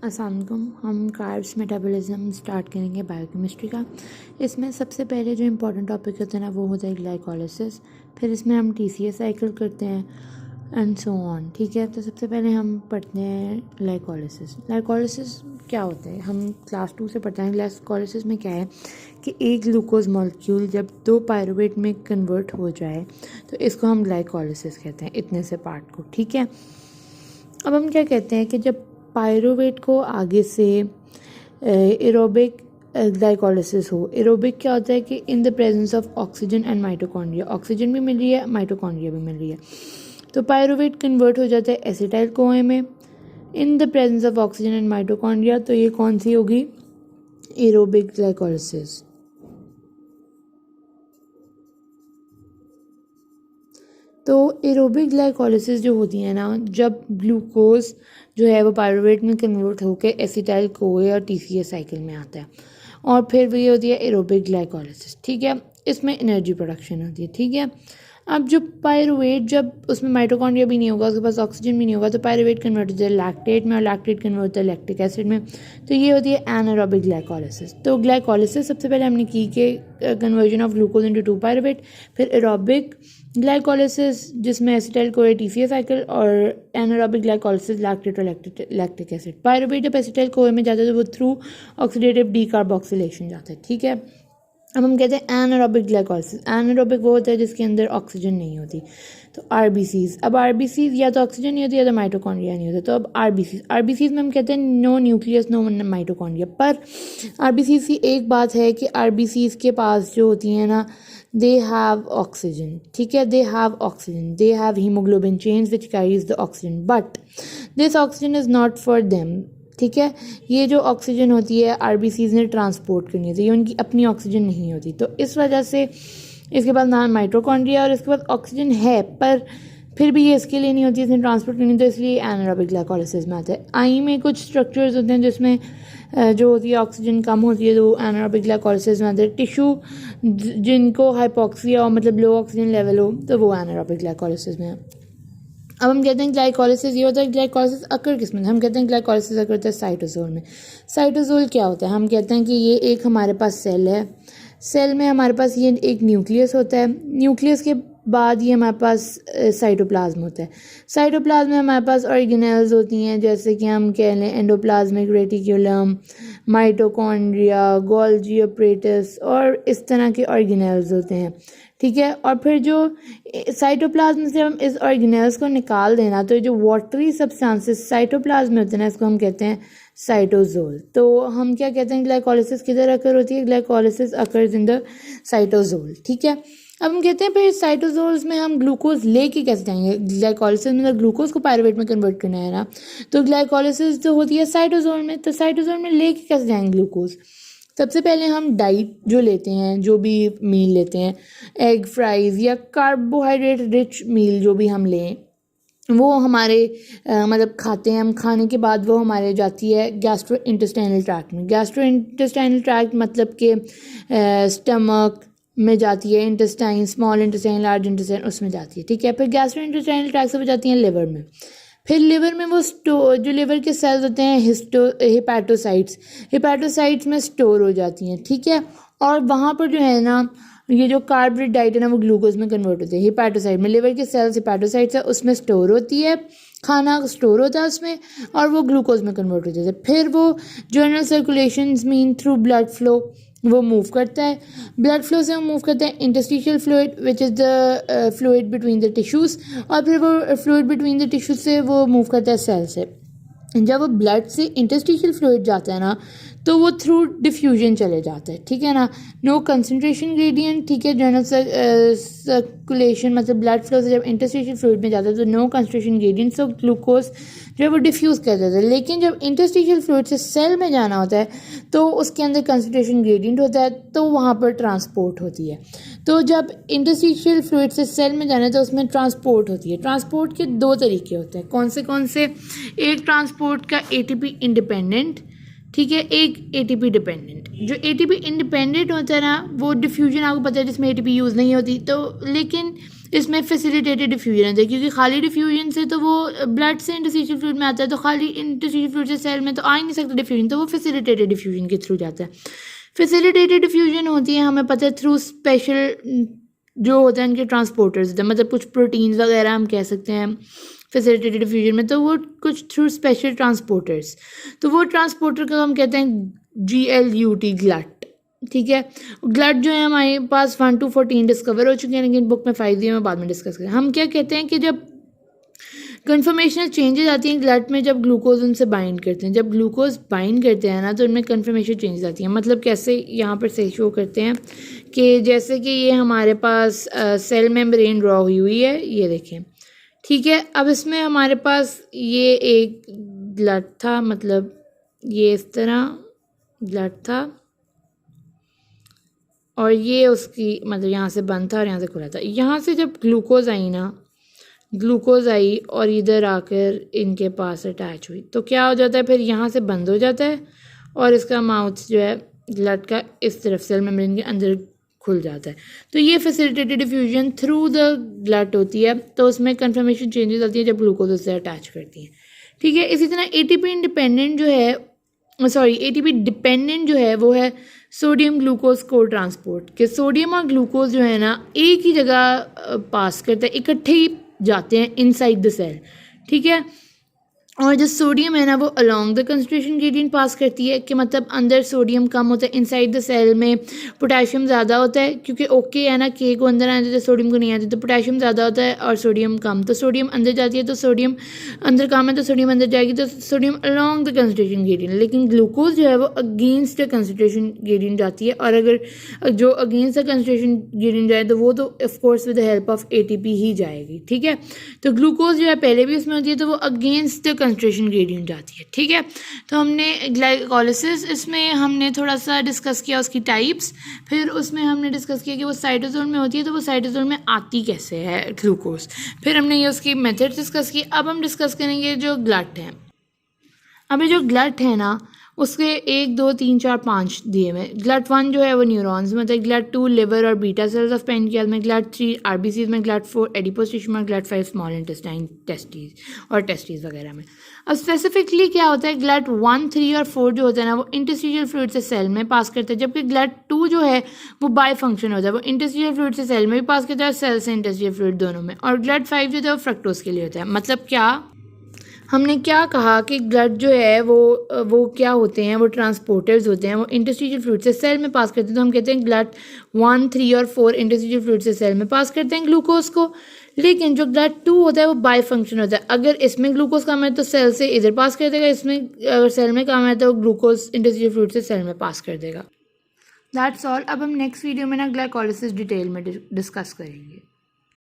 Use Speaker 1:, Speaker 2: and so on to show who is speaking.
Speaker 1: अस्सलाम वालेकुम। हम कार्ब्स मेटाबॉलिज्म स्टार्ट करेंगे बायोकेमिस्ट्री का। इसमें सबसे पहले जो इम्पोर्टेंट टॉपिक होता है ना वो होता है ग्लाइकोलिसिस। फिर इसमें हम TCA साइकिल करते हैं एंड सो ऑन। ठीक है, तो सबसे पहले हम पढ़ते हैं ग्लाइकोलिसिस। ग्लाइकोलिसिस क्या होता है हम क्लास 2 से पढ़ते हैं। ग्लाइकोलिसिस में क्या है कि एक ग्लूकोज मॉलिक्यूल जब 2 पायरुवेट में कन्वर्ट हो जाए तो इसको हम ग्लाइकोलिसिस कहते हैं, इतने से पार्ट को। ठीक है, अब हम क्या कहते हैं कि जब पायरुवेट को आगे से एरोबिक ग्लाइकोलिसिस हो। एरोबिक क्या होता है कि in the presence of oxygen and mitochondria, oxygen भी मिल रही है, माइटोकॉन्ड्रिया भी मिल रही है, तो पायरुवेट कन्वर्ट हो जाता है एसिटाइल कोए में in the presence of oxygen and mitochondria. तो ये कौन सी होगी? Aerobic glycolysis. तो एरोबिक ग्लाइकोलिसिस जो होती है ना, जब ग्लूकोज जो है वो पायरुवेट में कन्वर्ट होकर एसिटाइल कोए और TCA साइकिल में आता है और फिर वो ये होती है एरोबिक ग्लाइकोलिसिस। ठीक है, इसमें एनर्जी प्रोडक्शन होती है। ठीक है, अब जो पायरुवेट, जब उसमें माइटोकॉन्ड्रिया भी नहीं होगा, उसके पास ऑक्सीजन भी नहीं होगा, तो पायरुवेट कन्वर्ट होता है लैक्टेट में और लैक्टेट कन्वर्ट होता है लैक्टिक एसिड में। तो ये होती है एनारोबिक ग्लाइकोलिसिस। तो ग्लाइकोलिसिस सबसे पहले हमने की कि conversion of glucose into 2 pyruvate, फिर एरोबिक ग्लाइकोलिसिस जिसमें एसिटाइल कोए TCA साइकिल, और एनारोबिक ग्लाइकोलिसिस लैक्टेट और लैक्टिक एसिड। पायरुवेट जब एसिटाइल कोए में जाता है तो वो थ्रू ऑक्सीडेटिव डीकार्बोक्सिलेशन जाता है। ठीक है, अब हम कहते हैं एनारोबिक ग्लाइकोलिसिस। एनारोबिक वो होता है जिसके अंदर ऑक्सीजन नहीं होती। तो RBCs, अब RBCs या तो ऑक्सीजन नहीं होती या तो माइटोकॉन्ड्रिया नहीं होता। तो अब RBCs में हम कहते हैं नो न्यूक्लियस नो माइटोकॉन्ड्रिया। पर RBCs की एक बात है कि RBCs के पास जो होती हैं ना, दे हैव ऑक्सीजन। ठीक है, they have oxygen, they have haemoglobin chains which carries the oxygen, but this oxygen is not for them. ठीक है, ये जो ऑक्सीजन होती है RBCs ने ट्रांसपोर्ट करनी होती है, ये उनकी अपनी ऑक्सीजन नहीं होती। तो इस वजह से इसके पास ना माइटोकॉन्ड्रिया और इसके पास ऑक्सीजन है, पर फिर भी ये इसके लिए नहीं होती, इसने ट्रांसपोर्ट करनी, तो इसलिए एनारोबिक ग्लाइकोलिसिस में आता है। आई में कुछ स्ट्रक्चर्स होते हैं जिसमें जो होती है ऑक्सीजन कम होती है, तो वो एनारोबिक ग्लाइकोलिसिस में आते हैं। टिश्यू जिनको हाइपोक्सिया हो, मतलब लो ऑक्सीजन लेवल हो, तो वो एनारोबिक ग्लाइकोलिसिस में। अब हम कहते हैं ग्लाइकोलिसिस ये होता है। ग्लाइकोलिसिस अकर किस में? हम कहते हैं ग्लाइकोलिसिस अकर होता है साइटोसोल में। साइटोसोल क्या होता है? हम कहते हैं कि ये एक हमारे पास सेल है, सेल में हमारे पास ये एक न्यूक्लियस होता है, न्यूक्लियस के बाद ये हमारे पास साइटोप्लाज्म होता है। साइटोप्लाज्म में हमारे पास ऑर्गेनेल्स होती हैं, जैसे कि हम कह लें endoplasmic reticulum, mitochondria, Golgi apparatus और इस तरह के ऑर्गेनेल्स होते हैं। ठीक है, और फिर जो साइटोप्लाज्म से हम इस ऑर्गेनेल्स को निकाल देना, तो जो वाटरी सब्सटेंसेस साइटोप्लाज्म में होते हैं ना, इसको हम कहते हैं साइटोजोल। तो हम क्या कहते हैं ग्लाइकोलिसिस किधर अकर होती है? Glycolysis occurs in the cytosol. ठीक है, अब हम कहते हैं फिर साइटोजोल्स में हम ग्लूकोज लेके कैसे जाएंगे? ग्लाइकोलिसिस में ग्लूकोज को पायरुवेट में कन्वर्ट करना है ना, तो ग्लाइकोलिसिस जो होती है साइटोजोल में, तो साइटोजोल में लेके कैसे जाएंगे ग्लूकोज? सबसे पहले हम डाइट जो लेते हैं, जो भी मील लेते हैं, एग फ्राइज़ या कार्बोहाइड्रेट रिच मील जो भी हम लें, वो हमारे मतलब खाते हैं, हम खाने के बाद वो हमारे जाती है गैस्ट्रो इंटेस्टाइनल ट्रैक्ट में। गैस्ट्रो इंटेस्टाइनल ट्रैक्ट मतलब कि स्टमक में जाती है, intestine, small intestine, large intestine, उसमें जाती है। ठीक है, फिर गैस्ट्रो इंटेस्टाइनल ट्रैक्ट से वो जाती हैं लिवर में। फिर लिवर में वो जो लिवर के सेल्स होते हैं हिपैटोसाइट्स में स्टोर हो जाती हैं। ठीक है, और वहाँ पर जो है ना, ये जो कार्बोहाइड्रेट है ना, वो ग्लूकोज में कन्वर्ट होते हैं। हिपैटोसाइट में लिवर के सेल्स हिपैटोसाइट्स है, उसमें स्टोर होती है, खाना स्टोर होता है उसमें, और वो ग्लूकोज में कन्वर्ट हो जाता है। फिर वो general circulation mean through blood flow वो मूव करता है। ब्लड फ्लो से हम मूव करते हैं interstitial fluid which is the fluid between the tissues, और फिर वो फ्लूइड बिटवीन द टिश्यूज से वो मूव करता है सेल से। जब वो ब्लड से इंटरस्टिशियल फ्लूइड जाता है ना, तो वो थ्रू डिफ्यूजन चले जाता है। ठीक है ना, नो कंसनट्रेशन ग्रेडियंट। ठीक है, जनरल सर्कुलेशन मतलब ब्लड फ्लो से जब इंटरस्टिशियल फ्लूइड में जाता है तो no concentration gradient, so glucose जो है वो डिफ्यूज़ कर देता है। लेकिन जब इंटरस्टिशियल फ्लूइड से सेल में जाना होता है तो उसके अंदर कंसनट्रेशन ग्रेडियंट होता है, तो वहाँ पर ट्रांसपोर्ट होती है। तो जब इंटरस्टिशियल फ्लूइड से सेल में जाना है तो उसमें ट्रांसपोर्ट होती है। ट्रांसपोर्ट के 2 तरीके होते हैं। कौन से? एक ट्रांसपोर्ट का ATP इंडिपेंडेंट, ठीक है, एक ATP डिपेंडेंट। जो ATP इंडिपेंडेंट होता है ना, वो डिफ्यूजन आपको पता है जिसमें ATP यूज़ नहीं होती, तो लेकिन इसमें फैसिलिटेटेड डिफ्यूजन होता है, क्योंकि खाली डिफ्यूजन से तो वो ब्लड से इंटरस्टिशियल फ्लूइड में आता है, तो खाली इंटरस्टिशियल फ्लूइड से सेल में तो आ ही नहीं सकता डिफ्यूजन, तो वो फैसिलिटेटेड डिफ्यूजन के थ्रू जाता है। फैसिलिटेटेड डिफ्यूजन होती है हमें पता है थ्रू स्पेशल जो होता है इनके ट्रांसपोर्टर्स होते हैं, मतलब कुछ प्रोटीन्स वगैरह हम कह सकते हैं फैसिलिटेटेड डिफ्यूजन में, तो वो कुछ थ्रू स्पेशल ट्रांसपोर्टर्स, तो वो ट्रांसपोर्टर का हम कहते हैं GLUT ग्लट। ठीक है, ग्लट जो है हमारे पास 1 to 14 डिस्कवर हो चुके हैं, लेकिन बुक में 5 दिए मैं बाद में डिस्कस करें। हम क्या कहते हैं कि जब कन्फर्मेशनल चेंजेस आती हैं ग्लट में, जब ग्लूकोज उनसे बाइंड करते हैं, जब ग्लूकोज बाइंड करते हैं ना तो उनमें कन्फर्मेशन चेंजेस आती हैं। मतलब कैसे, यहाँ पर से शो करते हैं कि जैसे कि ये हमारे पास सेल मेम्ब्रेन ड्रॉ हुई है, ये देखें। ठीक है, अब इसमें हमारे पास ये एक ग्लट था, मतलब ये इस तरह ग्लट था और ये उसकी मतलब यहाँ से बंद था और यहाँ से खुला था। यहाँ से जब ग्लूकोज आई ना, ग्लूकोज आई और इधर आकर इनके पास अटैच हुई, तो क्या हो जाता है, फिर यहाँ से बंद हो जाता है और इसका माउथ जो है ग्लट का इस तरफ सेल मेम्ब्रेन के अंदर खुल जाता है। तो ये facilitated diffusion through the glut होती है, तो उसमें कन्फर्मेशन चेंजेस आती है जब ग्लूकोज उससे अटैच करती है। ठीक है, इसी तरह ATP इंडिपेंडेंट जो है ATP डिपेंडेंट जो है वो है सोडियम ग्लूकोज को ट्रांसपोर्ट, के सोडियम और ग्लूकोज जो है ना एक ही जगह पास करते हैं, इकट्ठे ही जाते हैं इनसाइड द सेल। ठीक है, और जो सोडियम है ना वो अलोंग द कंसंट्रेशन ग्रेडियंट पास करती है, कि मतलब अंदर सोडियम कम होता है, इनसाइड द सेल में पोटेशियम ज़्यादा होता है, क्योंकि ओके है ना, के को अंदर आने देते सोडियम को नहीं आती, तो पोटेशियम ज़्यादा होता है और सोडियम कम, तो सोडियम अंदर जाती है, तो सोडियम अंदर कम है तो सोडियम अंदर जाएगी, तो sodium along the concentration gradient. लेकिन ग्लूकोज जो है वो अगेंस्ट द कंसंट्रेशन ग्रेडियंट जाती है, और अगर जो अगेंस्ट द कंसंट्रेशन ग्रेडियंट जाए तो वो तो of course with the help of ATP ही जाएगी। ठीक है, तो ग्लूकोज जो है पहले भी उसमें होती है, तो वो अगेंस्ट द कंसंट्रेशन ग्रेडियंट जाती है। ठीक है, तो हमने ग्लाइकोलिसिस इसमें हमने थोड़ा सा डिस्कस किया उसकी टाइप्स, फिर उसमें हमने डिस्कस किया कि वो साइटोसोल में होती है, तो वो साइटोसोल में आती कैसे है ग्लूकोज, फिर हमने ये उसकी मेथड डिस्कस की। अब हम डिस्कस करेंगे जो ग्लट है। अभी जो ग्लट है ना उसके 1 2 3 4 5 दिए में, ग्लट 1 जो है वो न्यूरॉन्स में होता है, ग्लट 2 लिवर और बीटा सेल्स ऑफ पेनक्रियाज में, ग्लट 3 RBCs में, ग्लट 4 एडिपोज टिश्यू में, ग्लट 5 स्मॉल इंटेस्टाइन टेस्टीज वगैरह में। अब स्पेसिफिकली क्या होता है, ग्लट 1 3 और 4 जो होता है ना वो इंटरस्टिशियल फ्लूइड से सेल में पास करते हैं, जबकि ग्लट 2 जो है वो बाय फंक्शन होता है, वो इंटरस्टिशियल फ्लूइड से सेल में भी पास करता है और सेल से इंटरस्टिशियल फ्लूइड दोनों में। और ग्लट 5 जो है वो फ्रक्टोज के लिए होता है। मतलब क्या हमने क्या कहा कि ग्लट जो है वो क्या होते हैं, वो ट्रांसपोर्टर्स होते हैं, वो इंटरस्टिशियल फ्लूइड से सेल में पास करते हैं, तो हम कहते हैं ग्लट 1 3 और 4 इंटरस्टिशियल फ्लूइड से सेल में पास करते हैं ग्लूकोज को। लेकिन जो ग्लट 2 होता है वो बाय फंक्शन होता है, अगर इसमें ग्लूकोज कम है तो सेल से इधर पास कर देगा, इसमें अगर सेल में कम है तो ग्लूकोज इंटरस्टिशियल फ्लूइड से सेल में पास कर देगा। That's all. अब हम नेक्स्ट वीडियो में ना ग्लाइकोलिसिस डिटेल में डिस्कस करेंगे।